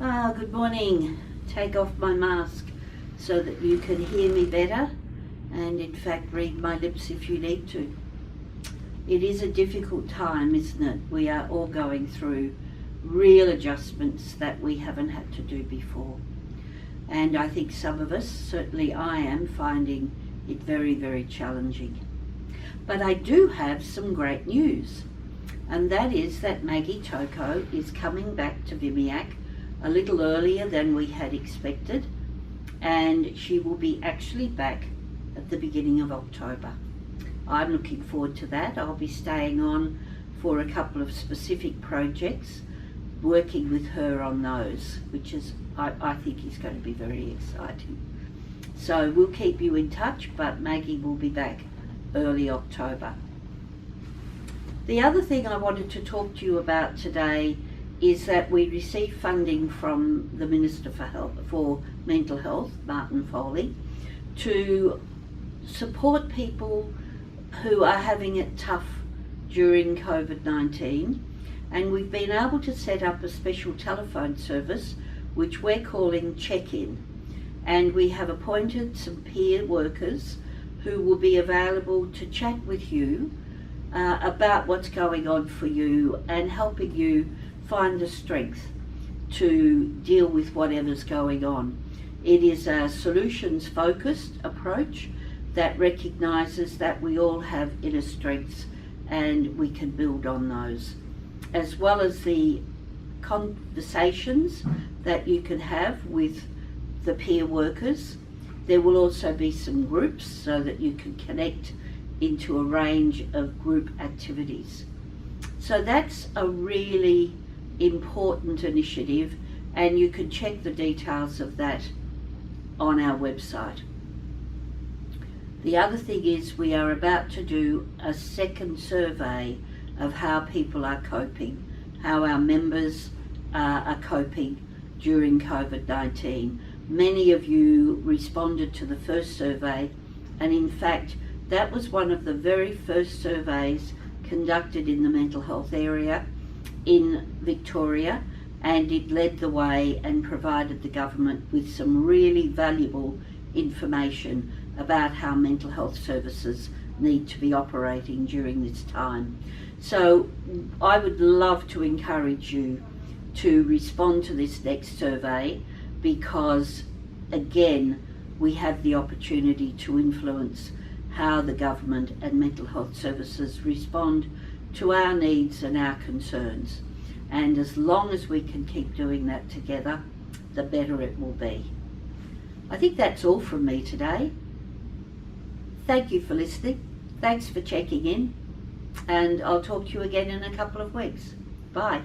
Good morning. Take off my mask so that you can hear me better and in fact read my lips if you need to. It is a difficult time, isn't it? We are all going through real adjustments that we haven't had to do before. And I think some of us, certainly I am, finding it very, very challenging. But I do have some great news, and that is that Maggie Toko is coming back to Vimiac a little earlier than we had expected, and she will be actually back at the beginning of October. I'm looking forward to that. I'll be staying on for a couple of specific projects, working with her on those, which is, I think is going to be very exciting. So we'll keep you in touch, but Maggie will be back early October. The other thing I wanted to talk to you about today is that we received funding from the Minister for Mental Health, Martin Foley, to support people who are having it tough during COVID-19, and we've been able to set up a special telephone service which we're calling Check-In, and we have appointed some peer workers who will be available to chat with you about what's going on for you and helping you find the strength to deal with whatever's going on. It is a solutions-focused approach that recognises that we all have inner strengths and we can build on those, as well as the conversations that you can have with the peer workers. There will also be some groups so that you can connect into a range of group activities. So that's a really important initiative, and you can check the details of that on our website. The other thing is we are about to do a second survey of how people are coping, how our members are coping during COVID-19. Many of you responded to the first survey, and in fact that was one of the very first surveys conducted in the mental health area in Victoria, and it led the way and provided the government with some really valuable information about how mental health services need to be operating during this time. So I would love to encourage you to respond to this next survey, because again we have the opportunity to influence how the government and mental health services respond to our needs and our concerns. And as long as we can keep doing that together, the better it will be. I think that's all from me today. Thank you for listening. Thanks for checking in, and I'll talk to you again in a couple of weeks. Bye.